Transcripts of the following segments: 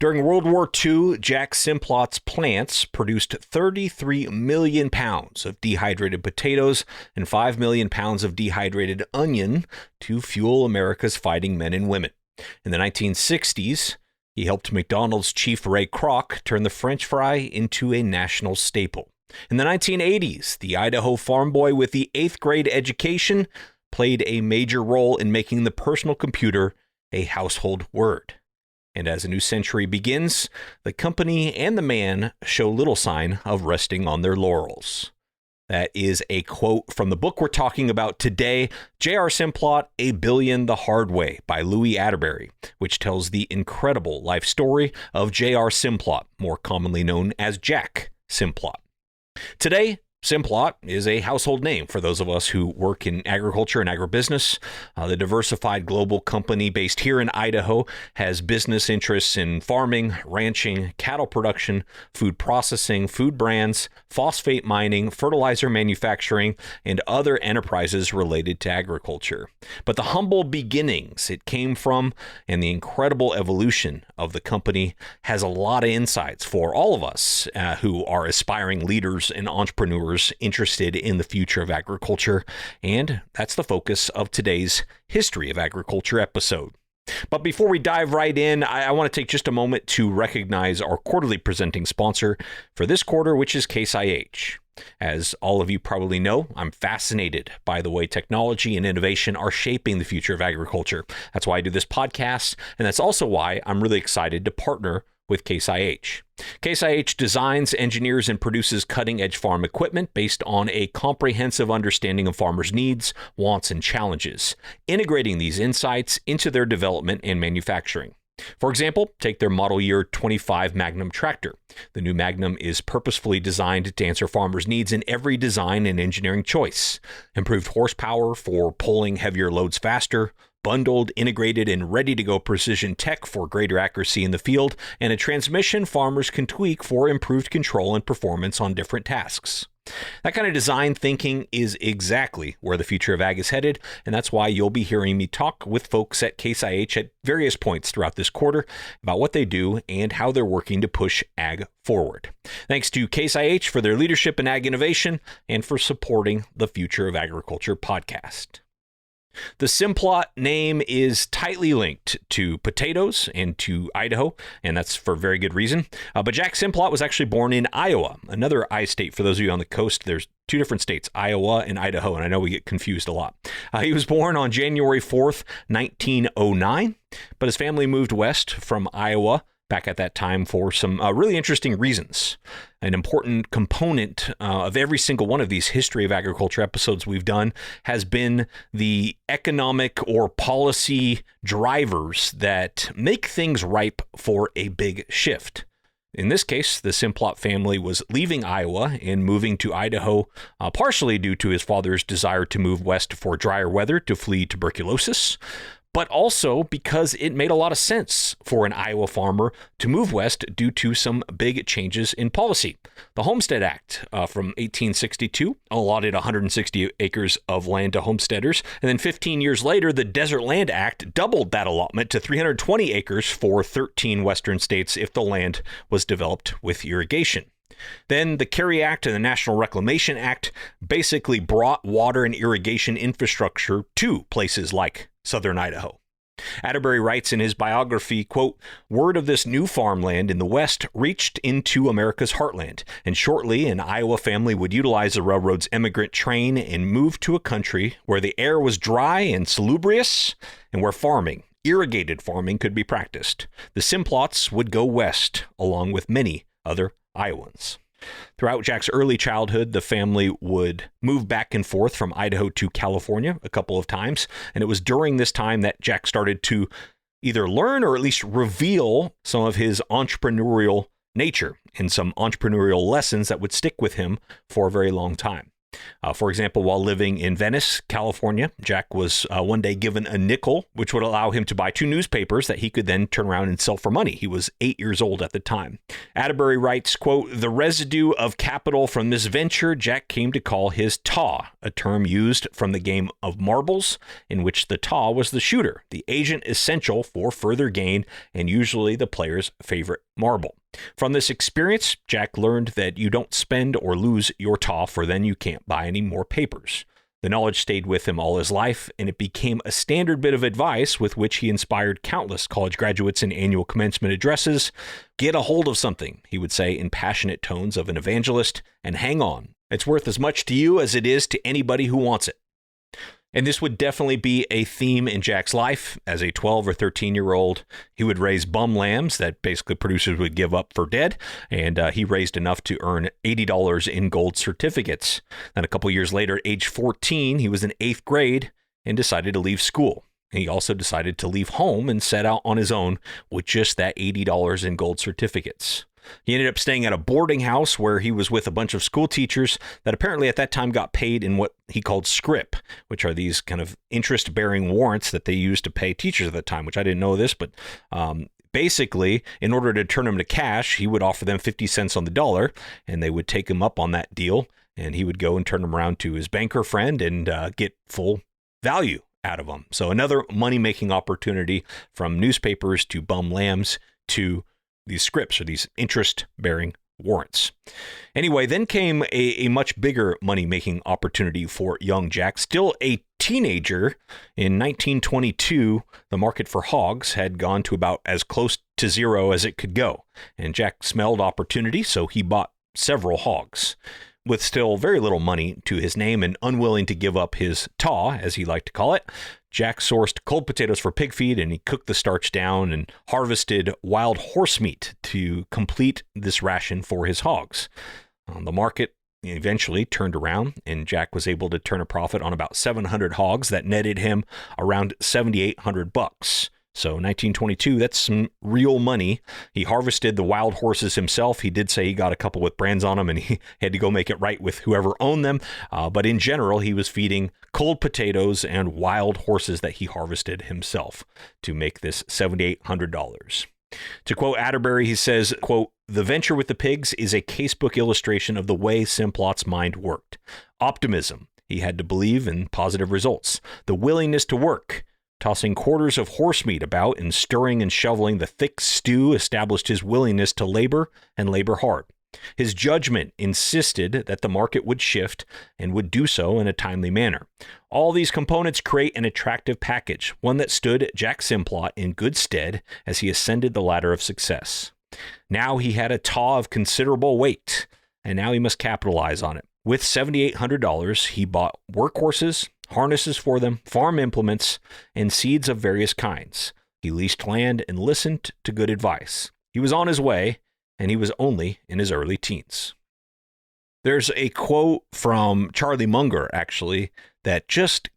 During World War II, Jack Simplot's plants produced 33 million pounds of dehydrated potatoes and 5 million pounds of dehydrated onion to fuel America's fighting men and women. In the 1960s, he helped McDonald's chief Ray Kroc turn the French fry into a national staple. In the 1980s, the Idaho farm boy with the 8th grade education played a major role in making the personal computer a household word. And as a new century begins, the company and the man show little sign of resting on their laurels. That is a quote from the book we're talking about today, J.R. Simplot, A Billion the Hard Way by Louie Attebery, which tells the incredible life story of J.R. Simplot, more commonly known as Jack Simplot. Today, Simplot is a household name for those of us who work in agriculture and agribusiness. The diversified global company based here in Idaho has business interests in farming, ranching, cattle production, food processing, food brands, phosphate mining, fertilizer manufacturing, and other enterprises related to agriculture. But the humble beginnings it came from and the incredible evolution of the company has a lot of insights for all of us who are aspiring leaders and entrepreneurs interested in the future of agriculture, and that's the focus of today's History of Agriculture episode. But before we dive right in, I want to take just a moment to recognize our quarterly presenting sponsor for this quarter, which is Case IH. As all of you probably know, I'm fascinated by the way technology and innovation are shaping the future of agriculture. That's why I do this podcast, and that's also why I'm really excited to partner with Case IH. Case IH designs, engineers, and produces cutting-edge farm equipment based on a comprehensive understanding of farmers' needs, wants, and challenges, integrating these insights into their development and manufacturing. For example, take their model year 25 Magnum tractor. The new Magnum is purposefully designed to answer farmers' needs in every design and engineering choice. Improved horsepower for pulling heavier loads faster, bundled, integrated, and ready-to-go precision tech for greater accuracy in the field, and a transmission farmers can tweak for improved control and performance on different tasks. That kind of design thinking is exactly where the future of ag is headed, and that's why you'll be hearing me talk with folks at Case IH at various points throughout this quarter about what they do and how they're working to push ag forward. Thanks to Case IH for their leadership in ag innovation and for supporting the Future of Agriculture podcast. The Simplot name is tightly linked to potatoes and to Idaho, and that's for very good reason. But Jack Simplot was actually born in Iowa, another I state. For those of you on the coast, there's two different states, Iowa and Idaho, and I know we get confused a lot. He was born on January 4th, 1909, but his family moved west from Iowa back at that time for some really interesting reasons. An important component of every single one of these History of Agriculture episodes we've done has been the economic or policy drivers that make things ripe for a big shift. In this case, the Simplot family was leaving Iowa and moving to Idaho, partially due to his father's desire to move west for drier weather to flee tuberculosis, but also because it made a lot of sense for an Iowa farmer to move west due to some big changes in policy. The Homestead Act from 1862 allotted 160 acres of land to homesteaders, and then 15 years later, the Desert Land Act doubled that allotment to 320 acres for 13 western states if the land was developed with irrigation. Then the Carey Act and the National Reclamation Act basically brought water and irrigation infrastructure to places like southern Idaho. Attebery writes in his biography, quote, "Word of this new farmland in the West reached into America's heartland, and shortly an Iowa family would utilize the railroad's emigrant train and move to a country where the air was dry and salubrious and where farming, irrigated farming, could be practiced. The Simplots would go west, along with many other Iowans." Throughout Jack's early childhood, the family would move back and forth from Idaho to California a couple of times, and it was during this time that Jack started to either learn or at least reveal some of his entrepreneurial nature and some entrepreneurial lessons that would stick with him for a very long time. For example, while living in Venice, California, Jack was one day given a nickel, which would allow him to buy 2 newspapers that he could then turn around and sell for money. He was 8 years old at the time. Attebery writes, quote, "The residue of capital from this venture Jack came to call his taw, a term used from the game of marbles, in which the taw was the shooter, the agent essential for further gain, and usually the player's favorite marble. From this experience, Jack learned that you don't spend or lose your taw, for then you can't buy any more papers. The knowledge stayed with him all his life, and it became a standard bit of advice with which he inspired countless college graduates in annual commencement addresses. Get a hold of something," he would say in passionate tones of an evangelist, "and hang on. It's worth as much to you as it is to anybody who wants it." And this would definitely be a theme in Jack's life. As a 12 or 13-year-old, he would raise bum lambs that basically producers would give up for dead, and he raised enough to earn $80 in gold certificates. Then a couple years later, at age 14, he was in 8th grade and decided to leave school. He also decided to leave home and set out on his own with just that $80 in gold certificates. He ended up staying at a boarding house where he was with a bunch of school teachers that apparently at that time got paid in what he called scrip, which are these kind of interest-bearing warrants that they used to pay teachers at the time, which I didn't know this, but basically, in order to turn them to cash, he would offer them 50 cents on the dollar, and they would take him up on that deal, and he would go and turn them around to his banker friend and get full value out of them. So another money-making opportunity from newspapers to bum lambs to these scripts, or these interest-bearing warrants. Anyway, then came a much bigger money-making opportunity for young Jack. Still a teenager, in 1922, the market for hogs had gone to about as close to zero as it could go. And Jack smelled opportunity, so he bought several hogs. With still very little money to his name and unwilling to give up his taw, as he liked to call it, Jack sourced cold potatoes for pig feed, and he cooked the starch down and harvested wild horse meat to complete this ration for his hogs. The market eventually turned around, and Jack was able to turn a profit on about 700 hogs that netted him around $7,800. So 1922, that's some real money. He harvested the wild horses himself. He did say he got a couple with brands on them, and he had to go make it right with whoever owned them. But in general, he was feeding cold potatoes and wild horses that he harvested himself to make this $7,800. To quote Attebery, he says, quote, "The venture with the pigs is a casebook illustration of the way Simplot's mind worked. Optimism. He had to believe in positive results. The willingness to work. Tossing quarters of horse meat about and stirring and shoveling the thick stew established his willingness to labor and labor hard. His judgment insisted that the market would shift and would do so in a timely manner. All these components create an attractive package, one that stood Jack Simplot in good stead as he ascended the ladder of success. Now he had a taw of considerable weight, and now he must capitalize on it. With $7,800, he bought workhorses, harnesses for them, farm implements, and seeds of various kinds. He leased land and listened to good advice. He was on his way, and he was only in his early teens." There's a quote from Charlie Munger, actually, that just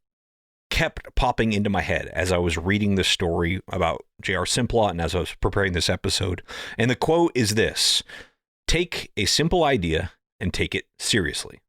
kept popping into my head as I was reading the story about J.R. Simplot and as I was preparing this episode. And the quote is this: "Take a simple idea and take it seriously."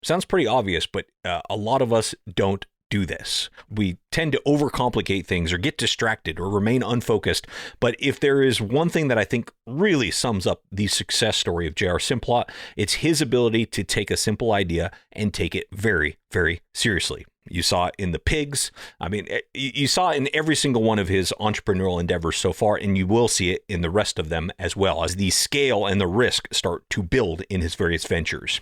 Sounds pretty obvious, but a lot of us don't do this. We tend to overcomplicate things or get distracted or remain unfocused. But if there is one thing that I think really sums up the success story of J.R. Simplot, it's his ability to take a simple idea and take it very, very seriously. You saw it in the pigs. I mean, you saw it in every single one of his entrepreneurial endeavors so far, and you will see it in the rest of them as well as the scale and the risk start to build in his various ventures.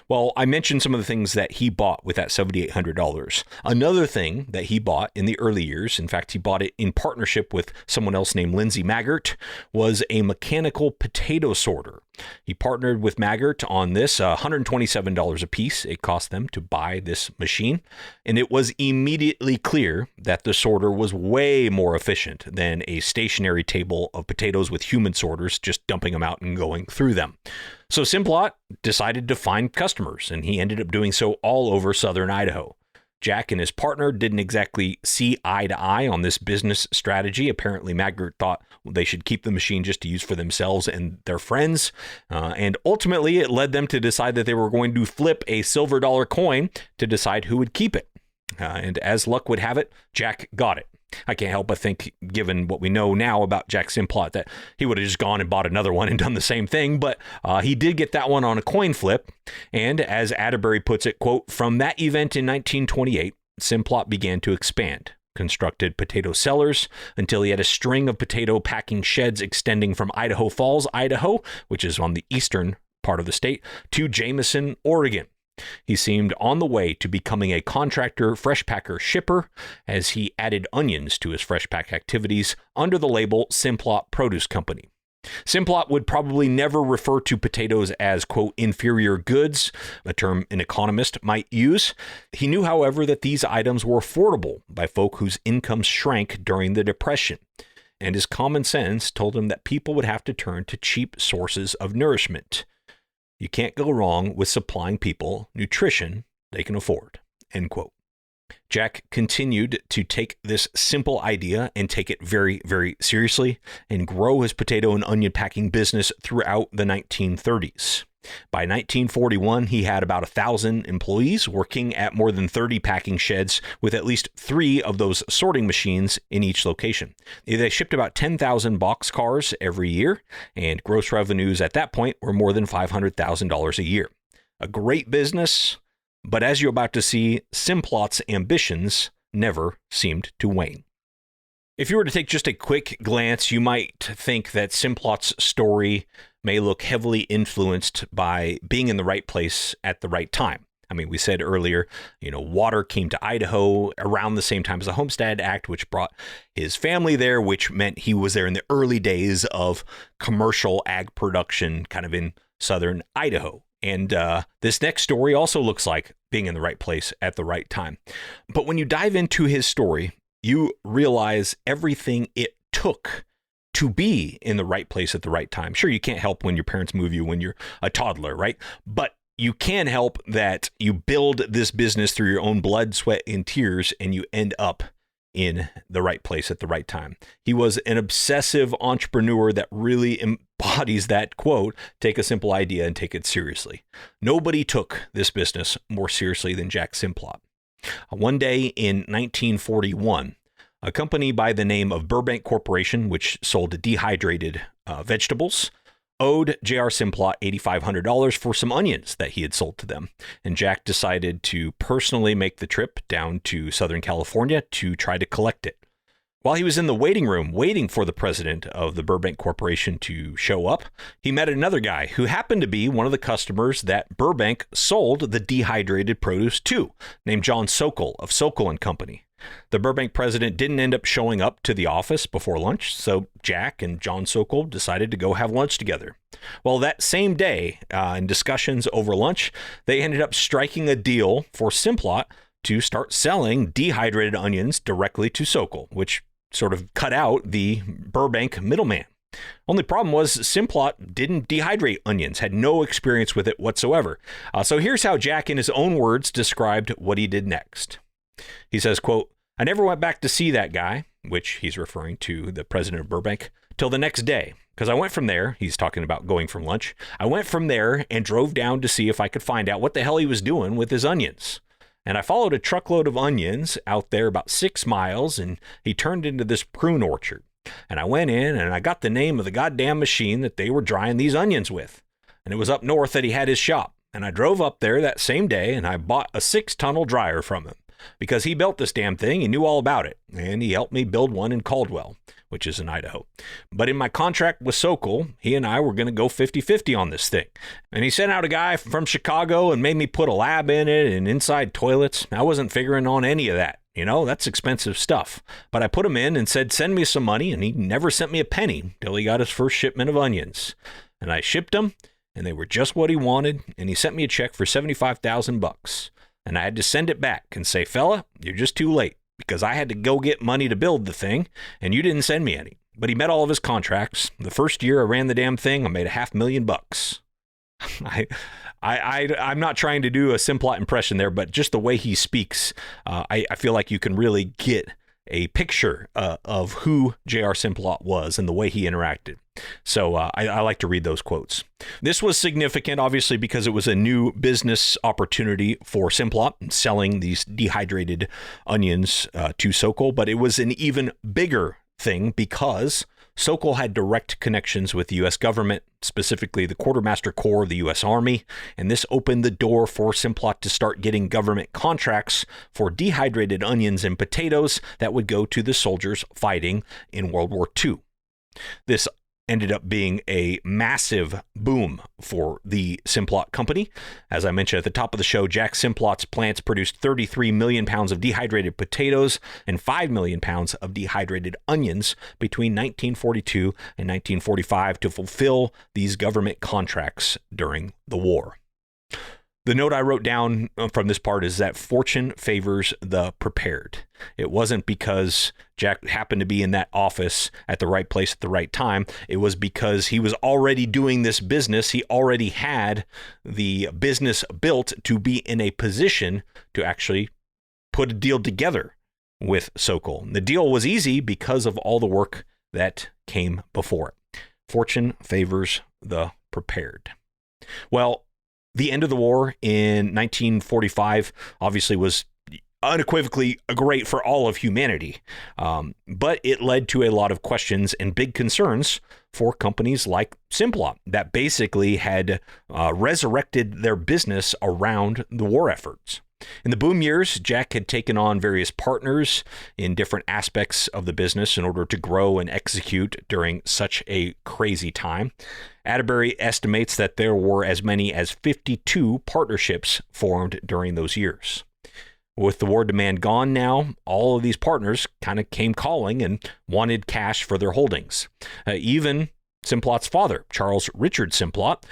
Well, I mentioned some of the things that he bought with that $7,800. Another thing that he bought in the early years, in fact, he bought it in partnership with someone else named Lindsay Maggart, was a mechanical potato sorter. He partnered with Maggart on this, $127 a piece. It cost them to buy this machine. And it was immediately clear that the sorter was way more efficient than a stationary table of potatoes with human sorters, just dumping them out and going through them. So Simplot decided to find customers, and he ended up doing so all over southern Idaho. Jack and his partner didn't exactly see eye to eye on this business strategy. Apparently, Maggart thought they should keep the machine just to use for themselves and their friends. And ultimately, it led them to decide that they were going to flip a silver dollar coin to decide who would keep it. And as luck would have it, Jack got it. I can't help but think, given what we know now about Jack Simplot, that he would have just gone and bought another one and done the same thing. But he did get that one on a coin flip. And as Attebery puts it, quote, "From that event in 1928, Simplot began to expand, constructed potato cellars until he had a string of potato packing sheds extending from Idaho Falls, Idaho, which is on the eastern part of the state, to Jameson, Oregon. He seemed on the way to becoming a contractor fresh packer shipper as he added onions to his fresh pack activities under the label Simplot Produce Company. Simplot would probably never refer to potatoes as, quote, inferior goods, a term an economist might use. He knew, however, that these items were affordable by folk whose incomes shrank during the Depression. And his common sense told him that people would have to turn to cheap sources of nourishment. You can't go wrong with supplying people nutrition they can afford, end quote. Jack continued to take this simple idea and take it very, very seriously and grow his potato and onion packing business throughout the 1930s. By 1941, he had about 1,000 employees working at more than 30 packing sheds with at least 3 of those sorting machines in each location. They shipped about 10,000 boxcars every year, and gross revenues at that point were more than $500,000 a year. A great business, but as you're about to see, Simplot's ambitions never seemed to wane. If you were to take just a quick glance, you might think that Simplot's story may look heavily influenced by being in the right place at the right time. I mean, we said earlier, water came to Idaho around the same time as the Homestead Act, which brought his family there, which meant he was there in the early days of commercial ag production kind of in southern Idaho. And this next story also looks like being in the right place at the right time. But when you dive into his story, you realize everything it took to be in the right place at the right time. Sure, you can't help when your parents move you when you're a toddler, right? But you can help that you build this business through your own blood, sweat, and tears, and you end up in the right place at the right time. He was an obsessive entrepreneur that really embodies that quote, take a simple idea and take it seriously. Nobody took this business more seriously than Jack Simplot. One day in 1941, a company by the name of Burbank Corporation, which sold dehydrated vegetables, owed J.R. Simplot $8,500 for some onions that he had sold to them. And Jack decided to personally make the trip down to Southern California to try to collect it. While he was in the waiting room waiting for the president of the Burbank Corporation to show up, he met another guy who happened to be one of the customers that Burbank sold the dehydrated produce to, named John Sokol of Sokol & Company. The Burbank president didn't end up showing up to the office before lunch, so Jack and John Sokol decided to go have lunch together. Well, that same day, in discussions over lunch, they ended up striking a deal for Simplot to start selling dehydrated onions directly to Sokol, which sort of cut out the Burbank middleman. Only problem was Simplot didn't dehydrate onions, had no experience with it whatsoever. So here's how Jack, in his own words, described what he did next. He says, quote, "I never went back to see that guy," which he's referring to the president of Burbank, "till the next day. Because I went from there," he's talking about going from lunch, "I went from there and drove down to see if I could find out what the hell he was doing with his onions. And I followed a truckload of onions out there about 6 miles, and he turned into this prune orchard. And I went in and I got the name of the goddamn machine that they were drying these onions with. And it was up north that he had his shop. And I drove up there that same day and I bought a 6-tunnel dryer from him. Because he built this damn thing, he knew all about it, and he helped me build one in Caldwell, which is in Idaho. But in my contract with Sokol, he and I were going to go 50-50 on this thing. And he sent out a guy from Chicago and made me put a lab in it and inside toilets. I wasn't figuring on any of that. That's expensive stuff. But I put him in and said, send me some money, and he never sent me a penny till he got his first shipment of onions. And I shipped them, and they were just what he wanted, and he sent me a check for $75,000. And I had to send it back and say, fella, you're just too late, because I had to go get money to build the thing, and you didn't send me any. But he met all of his contracts. The first year I ran the damn thing, I made $500,000. I'm not trying to do a Simplot impression there, but just the way he speaks, I feel like you can really get a picture of who J.R. Simplot was and the way he interacted. So I like to read those quotes. This was significant, obviously, because it was a new business opportunity for Simplot, selling these dehydrated onions to Sokol, but it was an even bigger thing because Sokol had direct connections with the U.S. government, specifically the Quartermaster Corps of the U.S. Army, and this opened the door for Simplot to start getting government contracts for dehydrated onions and potatoes that would go to the soldiers fighting in World War II. This ended up being a massive boom for the Simplot company. As I mentioned at the top of the show, Jack Simplot's plants produced 33 million pounds of dehydrated potatoes and 5 million pounds of dehydrated onions between 1942 and 1945 to fulfill these government contracts during the war. The note I wrote down from this part is that fortune favors the prepared. It wasn't because Jack happened to be in that office at the right place at the right time. It was because he was already doing this business. He already had the business built to be in a position to actually put a deal together with Sokol. The deal was easy because of all the work that came before it. Fortune favors the prepared. Well, the end of the war in 1945 obviously was unequivocally great for all of humanity, but it led to a lot of questions and big concerns for companies like Simplot that basically had resurrected their business around the war efforts. In the boom years, Jack had taken on various partners in different aspects of the business in order to grow and execute during such a crazy time. Attebery estimates that there were as many as 52 partnerships formed during those years. With the war demand gone now, all of these partners kind of came calling and wanted cash for their holdings. Even Simplot's father, Charles Richard Simplot,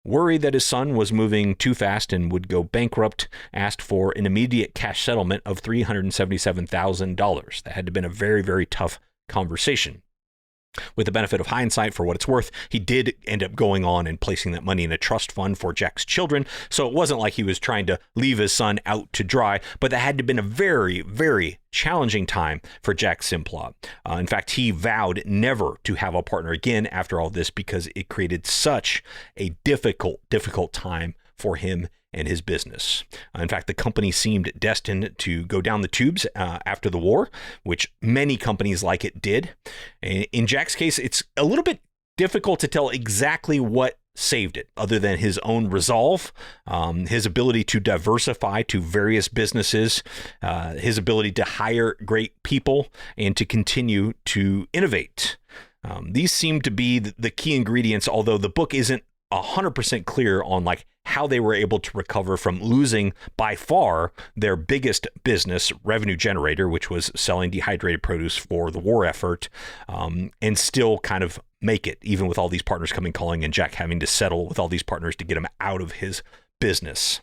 worried that his son was moving too fast and would go bankrupt, asked for an immediate cash settlement of $377,000. That had to have been a very, very tough conversation. With the benefit of hindsight, for what it's worth, he did end up going on and placing that money in a trust fund for Jack's children, so it wasn't like he was trying to leave his son out to dry, but that had to have been a very, very challenging time for Jack Simplot. In fact, he vowed never to have a partner again after all this because it created such a difficult time for him and his business. In fact, the company seemed destined to go down the tubes after the war, which many companies like it did. In Jack's case, it's a little bit difficult to tell exactly what saved it, other than his own resolve, his ability to diversify to various businesses, his ability to hire great people, and to continue to innovate. These seem to be the key ingredients, although the book isn't 100% clear on like how they were able to recover from losing by far their biggest business revenue generator, which was selling dehydrated produce for the war effort, and still kind of make it, even with all these partners coming calling and Jack having to settle with all these partners to get him out of his business.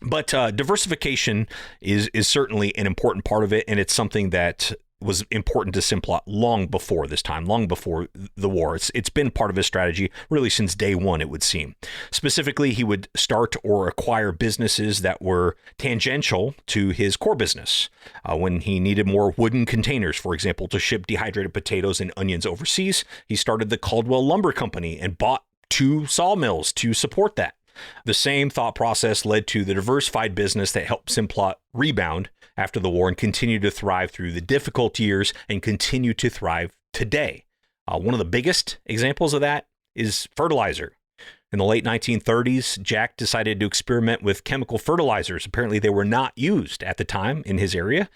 But diversification is certainly an important part of it, and it's something that was important to Simplot long before this time, long before the war. It's been part of his strategy really since day one, it would seem. Specifically, he would start or acquire businesses that were tangential to his core business. When he needed more wooden containers, for example, to ship dehydrated potatoes and onions overseas, he started the Caldwell Lumber Company and bought 2 sawmills to support that. The same thought process led to the diversified business that helped Simplot rebound after the war and continue to thrive through the difficult years and continue to thrive today. One of the biggest examples of that is fertilizer. In the late 1930s, Jack decided to experiment with chemical fertilizers. Apparently, they were not used at the time in his area.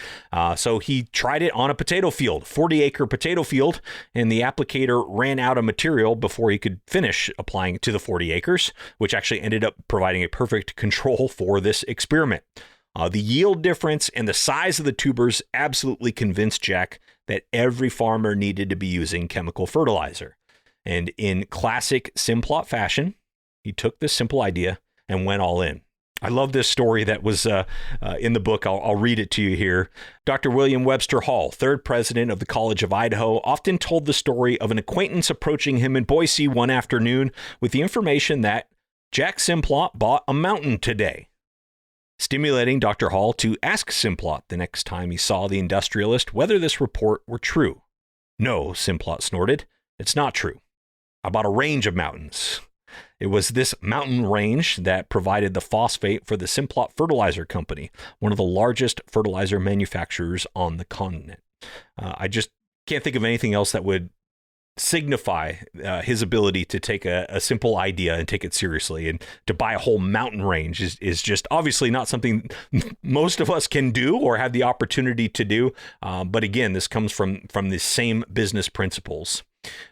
So he tried it on a potato field, 40-acre potato field, and the applicator ran out of material before he could finish applying it to the 40 acres, which actually ended up providing a perfect control for this experiment. The yield difference and the size of the tubers absolutely convinced Jack that every farmer needed to be using chemical fertilizer. And in classic Simplot fashion, he took this simple idea and went all in. I love this story that was in the book. I'll read it to you here. Dr. William Webster Hall, third president of the College of Idaho, often told the story of an acquaintance approaching him in Boise one afternoon with the information that Jack Simplot bought a mountain today, stimulating Dr. Hall to ask Simplot the next time he saw the industrialist whether this report were true. No, Simplot snorted. It's not true. I bought a range of mountains. It was this mountain range that provided the phosphate for the Simplot Fertilizer Company, one of the largest fertilizer manufacturers on the continent. I just can't think of anything else that would signify his ability to take a simple idea and take it seriously. And to buy a whole mountain range is just obviously not something most of us can do or have the opportunity to do. But again, this comes from the same business principles.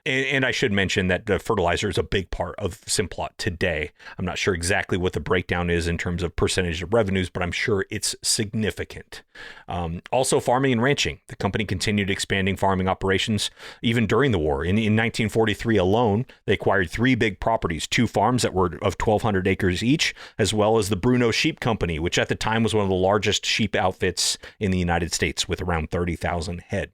And I should mention that the fertilizer is a big part of Simplot today. I'm not sure exactly what the breakdown is in terms of percentage of revenues, but I'm sure it's significant. Also, farming and ranching. The company continued expanding farming operations even during the war. In 1943 alone, they acquired 3 big properties, 2 farms that were of 1,200 acres each, as well as the Bruno Sheep Company, which at the time was one of the largest sheep outfits in the United States with around 30,000 head.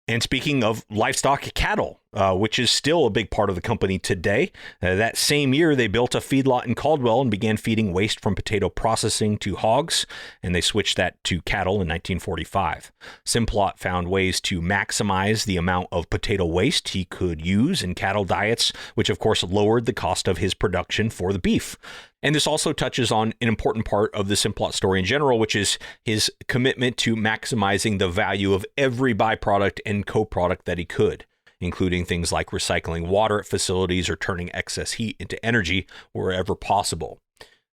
And speaking of livestock, cattle, which is still a big part of the company today. That same year, they built a feedlot in Caldwell and began feeding waste from potato processing to hogs, and they switched that to cattle in 1945. Simplot found ways to maximize the amount of potato waste he could use in cattle diets, which of course lowered the cost of his production for the beef. And this also touches on an important part of the Simplot story in general, which is his commitment to maximizing the value of every byproduct and co-product that he could, including things like recycling water at facilities or turning excess heat into energy wherever possible.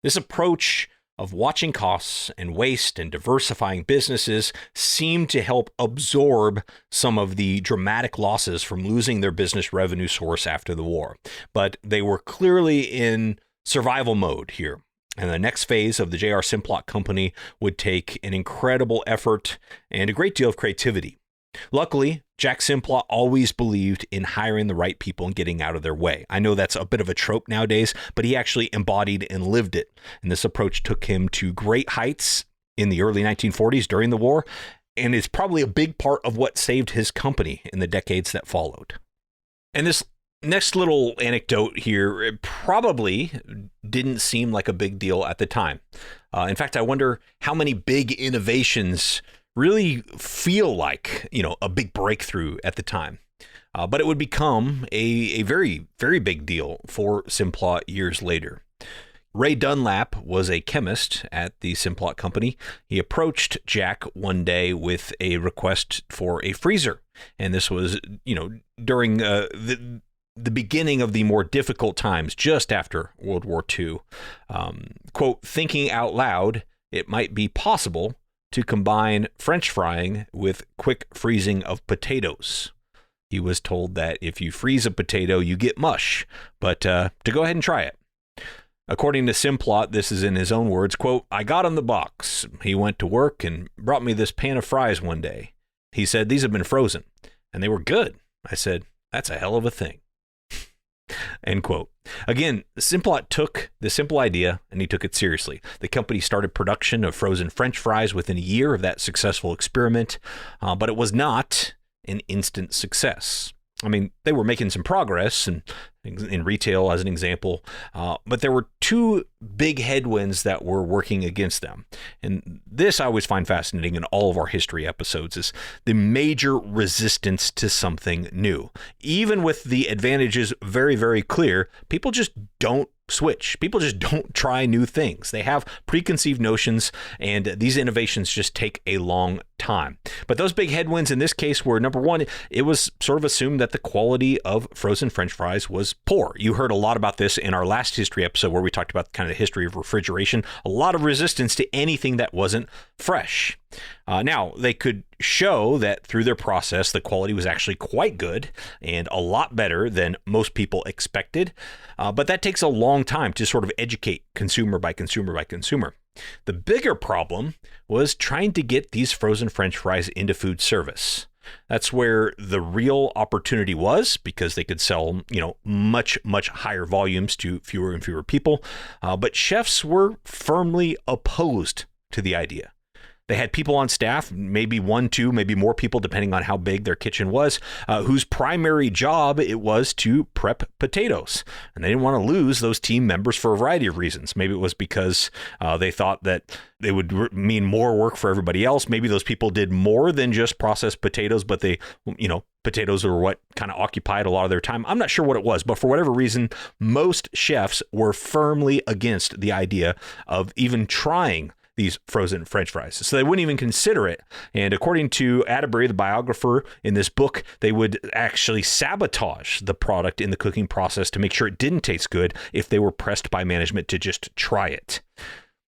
This approach of watching costs and waste and diversifying businesses seemed to help absorb some of the dramatic losses from losing their business revenue source after the war. But they were clearly in survival mode here. And the next phase of the J.R. Simplot Company would take an incredible effort and a great deal of creativity. Luckily, Jack Simplot always believed in hiring the right people and getting out of their way. I know that's a bit of a trope nowadays, but he actually embodied and lived it. And this approach took him to great heights in the early 1940s during the war, and is probably a big part of what saved his company in the decades that followed. And this next little anecdote here, it probably didn't seem like a big deal at the time. In fact, I wonder how many big innovations really feel like, a big breakthrough at the time. But it would become a very, very big deal for Simplot years later. Ray Dunlap was a chemist at the Simplot Company. He approached Jack one day with a request for a freezer. And this was, during the beginning of the more difficult times just after World War II. Quote, thinking out loud, it might be possible to combine French frying with quick freezing of potatoes. He was told that if you freeze a potato, you get mush, but to go ahead and try it. According to Simplot, this is in his own words, quote, I got him the box. He went to work and brought me this pan of fries one day. He said, these have been frozen, and they were good. I said, that's a hell of a thing. End quote. Again, Simplot took the simple idea and he took it seriously. The company started production of frozen French fries within a year of that successful experiment, but it was not an instant success. I mean, they were making some progress in retail, as an example, but there were 2 big headwinds that were working against them. And this I always find fascinating in all of our history episodes is the major resistance to something new. Even with the advantages very, very clear, people just don't switch. People just don't try new things. They have preconceived notions, and these innovations just take a long time. But those big headwinds in this case were, number one, it was sort of assumed that the quality of frozen French fries was poor. You heard a lot about this in our last history episode where we talked about kind of the history of refrigeration. A lot of resistance to anything that wasn't fresh. Now, they could show that through their process, the quality was actually quite good and a lot better than most people expected. But that takes a long time to sort of educate consumer by consumer by consumer. The bigger problem was trying to get these frozen French fries into food service. That's where the real opportunity was, because they could sell, much, much higher volumes to fewer and fewer people. But chefs were firmly opposed to the idea. They had people on staff, maybe one, two, maybe more people, depending on how big their kitchen was, whose primary job it was to prep potatoes. And they didn't want to lose those team members for a variety of reasons. Maybe it was because they thought that they would mean more work for everybody else. Maybe those people did more than just process potatoes, but they, potatoes were what kind of occupied a lot of their time. I'm not sure what it was, but for whatever reason, most chefs were firmly against the idea of even trying these frozen French fries. So they wouldn't even consider it. And according to Attebery, the biographer in this book, they would actually sabotage the product in the cooking process to make sure it didn't taste good if they were pressed by management to just try it.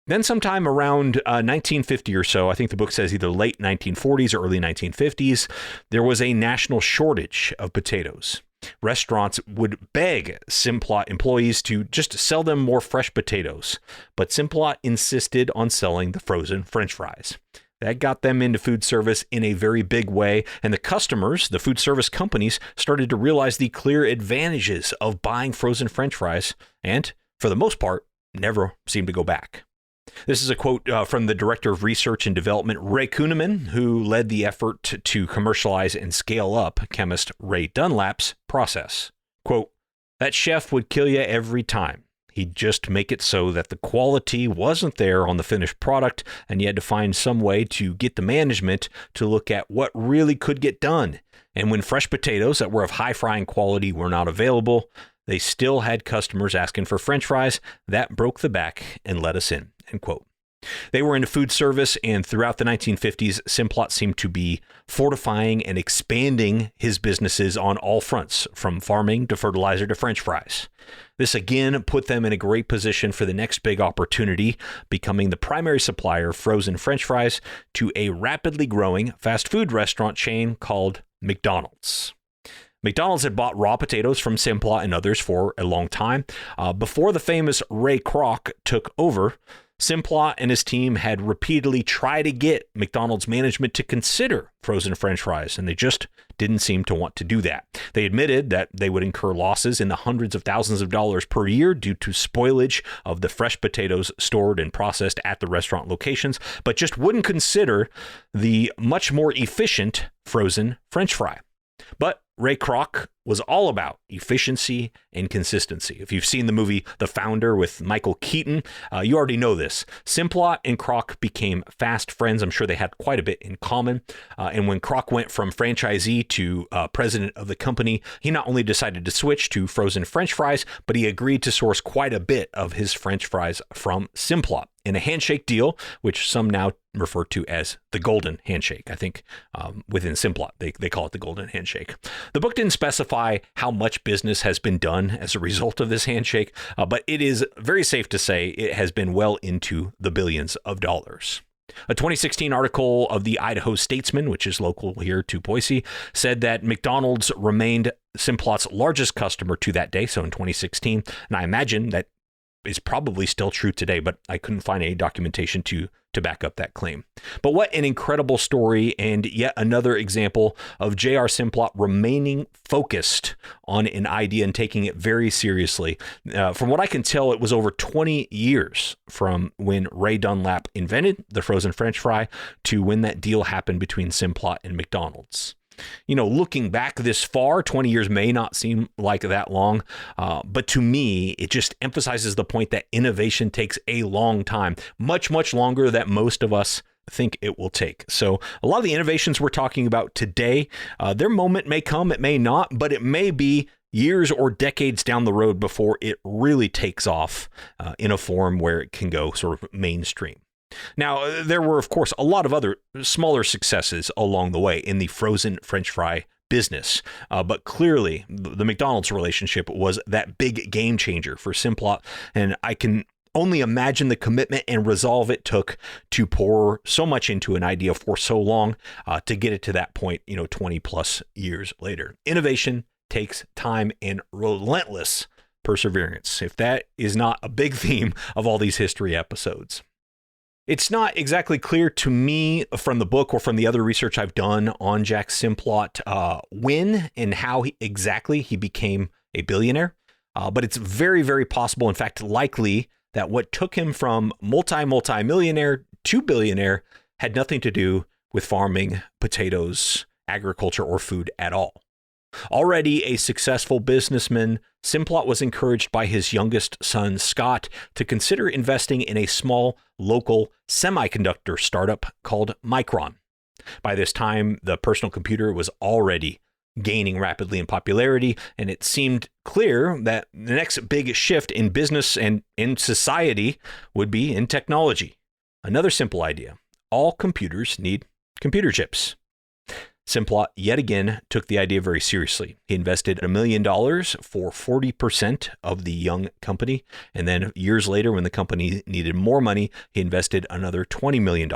Then sometime around 1950 or so, I think the book says either late 1940s or early 1950s, there was a national shortage of potatoes. Restaurants would beg Simplot employees to just sell them more fresh potatoes, but Simplot insisted on selling the frozen French fries. That got them into food service in a very big way, and the customers, the food service companies, started to realize the clear advantages of buying frozen French fries, and for the most part, never seemed to go back. This is a quote from the director of research and development, Ray Kroc, who led the effort to commercialize and scale up chemist Ray Dunlap's process. Quote, "That chef would kill you every time. He'd just make it so that the quality wasn't there on the finished product, and you had to find some way to get the management to look at what really could get done. And when fresh potatoes that were of high frying quality were not available, they still had customers asking for French fries. That broke the back and let us in." End quote. They were into food service, and throughout the 1950s, Simplot seemed to be fortifying and expanding his businesses on all fronts, from farming to fertilizer to French fries. This again put them in a great position for the next big opportunity, becoming the primary supplier of frozen French fries to a rapidly growing fast food restaurant chain called McDonald's. McDonald's had bought raw potatoes from Simplot and others for a long time. Before the famous Ray Kroc took over, Simplot and his team had repeatedly tried to get McDonald's management to consider frozen French fries, and they just didn't seem to want to do that. They admitted that they would incur losses in the hundreds of thousands of dollars per year due to spoilage of the fresh potatoes stored and processed at the restaurant locations, but just wouldn't consider the much more efficient frozen French fry. But Ray Kroc was all about efficiency and consistency. If you've seen the movie The Founder with Michael Keaton, you already know this. Simplot and Kroc became fast friends. I'm sure they had quite a bit in common. And when Kroc went from franchisee to president of the company, he not only decided to switch to frozen French fries, but he agreed to source quite a bit of his French fries from Simplot in a handshake deal, which some now refer to as the Golden Handshake. I think within Simplot, they call it the Golden Handshake. The book didn't specify how much business has been done as a result of this handshake, but it is very safe to say it has been well into the billions of dollars. A 2016 article of the Idaho Statesman, which is local here to Boise, said that McDonald's remained Simplot's largest customer to that day, so in 2016, and I imagine that is probably still true today, but I couldn't find any documentation to back up that claim. But what an incredible story, and yet another example of J.R. Simplot remaining focused on an idea and taking it very seriously. From what I can tell, it was over 20 years from when Ray Dunlap invented the frozen French fry to when that deal happened between Simplot and McDonald's. You know, looking back this far, 20 years may not seem like that long, but to me, it just emphasizes the point that innovation takes a long time, much, much longer than most of us think it will take. So a lot of the innovations we're talking about today, their moment may come, it may not, but it may be years or decades down the road before it really takes off in a form where it can go sort of mainstream. Now, there were, of course, a lot of other smaller successes along the way in the frozen French fry business, but clearly the McDonald's relationship was that big game changer for Simplot, and I can only imagine the commitment and resolve it took to pour so much into an idea for so long to get it to that point, 20 plus years later. Innovation takes time and relentless perseverance, if that is not a big theme of all these history episodes. It's not exactly clear to me from the book or from the other research I've done on Jack Simplot when and how exactly he became a billionaire, but it's very, very possible, in fact, likely, that what took him from multi-millionaire to billionaire had nothing to do with farming, potatoes, agriculture, or food at all. Already a successful businessman, Simplot was encouraged by his youngest son, Scott, to consider investing in a small local semiconductor startup called Micron. By this time, the personal computer was already gaining rapidly in popularity, and it seemed clear that the next big shift in business and in society would be in technology. Another simple idea: all computers need computer chips. Simplot yet again took the idea very seriously. He invested $1 million for 40% of the young company, and then years later, when the company needed more money, he invested another $20 million.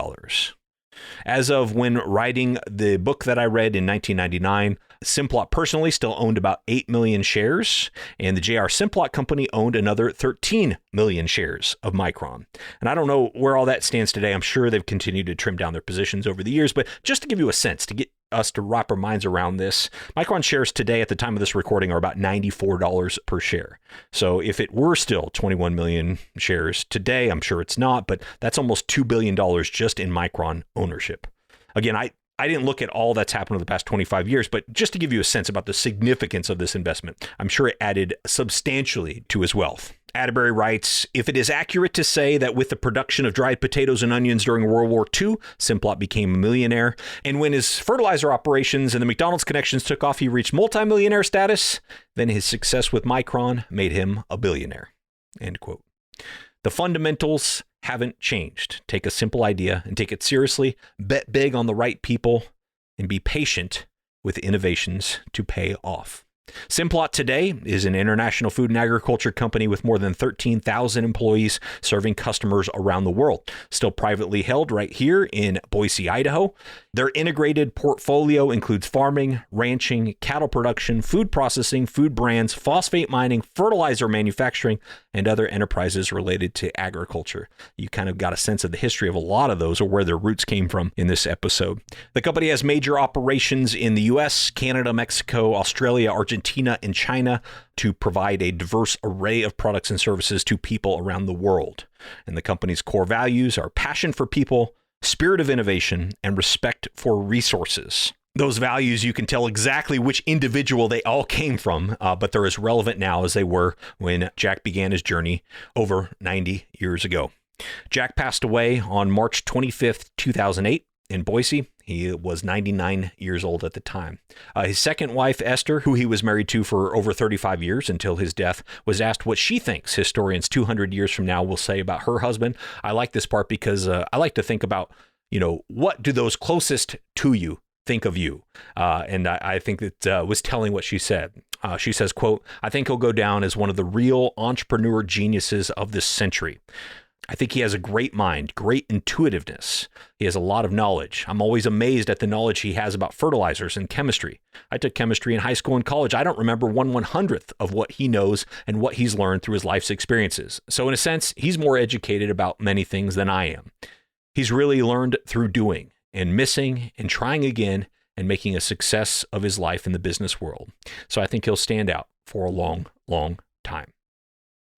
As of when writing the book that I read in 1999, Simplot personally still owned about 8 million shares, and the J.R. Simplot company owned another 13 million shares of Micron. And I don't know where all that stands today. I'm sure they've continued to trim down their positions over the years, but just to give you a sense, to get us to wrap our minds around this, Micron shares today at the time of this recording are about $94 per share. So if it were still 21 million shares today, I'm sure it's not, but that's almost $2 billion just in Micron ownership. Again, I didn't look at all that's happened over the past 25 years, but just to give you a sense about the significance of this investment, I'm sure it added substantially to his wealth. Attebery writes, if it is accurate to say that with the production of dried potatoes and onions during World War II, Simplot became a millionaire, and when his fertilizer operations and the McDonald's connections took off, he reached multimillionaire status, then his success with Micron made him a billionaire. End quote. The fundamentals haven't changed. Take a simple idea and take it seriously, bet big on the right people, and be patient with innovations to pay off. Simplot today is an international food and agriculture company with more than 13,000 employees serving customers around the world. Still privately held right here in Boise, Idaho. Their integrated portfolio includes farming, ranching, cattle production, food processing, food brands, phosphate mining, fertilizer manufacturing, and other enterprises related to agriculture. You kind of got a sense of the history of a lot of those or where their roots came from in this episode. The company has major operations in the U.S., Canada, Mexico, Australia, Argentina, and China to provide a diverse array of products and services to people around the world. And the company's core values are passion for people, spirit of innovation, and respect for resources. Those values, you can tell exactly which individual they all came from, but they're as relevant now as they were when Jack began his journey over 90 years ago. Jack passed away on March 25th, 2008 in Boise. He was 99 years old at the time. His second wife, Esther, who he was married to for over 35 years until his death, was asked what she thinks historians 200 years from now will say about her husband. I like this part because I like to think about, what do those closest to you think of you? And I think that was telling what she said. She says, quote, I think he'll go down as one of the real entrepreneur geniuses of this century. I think he has a great mind, great intuitiveness. He has a lot of knowledge. I'm always amazed at the knowledge he has about fertilizers and chemistry. I took chemistry in high school and college. I don't remember 1/100th of what he knows and what he's learned through his life's experiences. So in a sense, he's more educated about many things than I am. He's really learned through doing and missing and trying again and making a success of his life in the business world. So I think he'll stand out for a long, long time.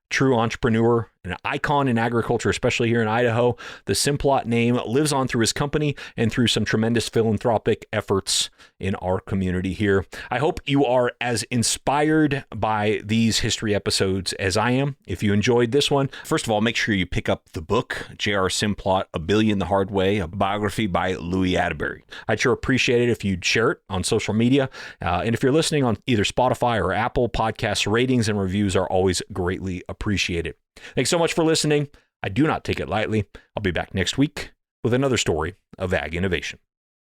True entrepreneur, an icon in agriculture, especially here in Idaho. The Simplot name lives on through his company and through some tremendous philanthropic efforts in our community here. I hope you are as inspired by these history episodes as I am. If you enjoyed this one, first of all, make sure you pick up the book, J.R. Simplot, A Billion the Hard Way, a biography by Louie Attebery. I'd sure appreciate it if you'd share it on social media. And if you're listening on either Spotify or Apple Podcasts, ratings and reviews are always greatly appreciated. Thanks so much for listening. I do not take it lightly. I'll be back next week with another story of ag innovation.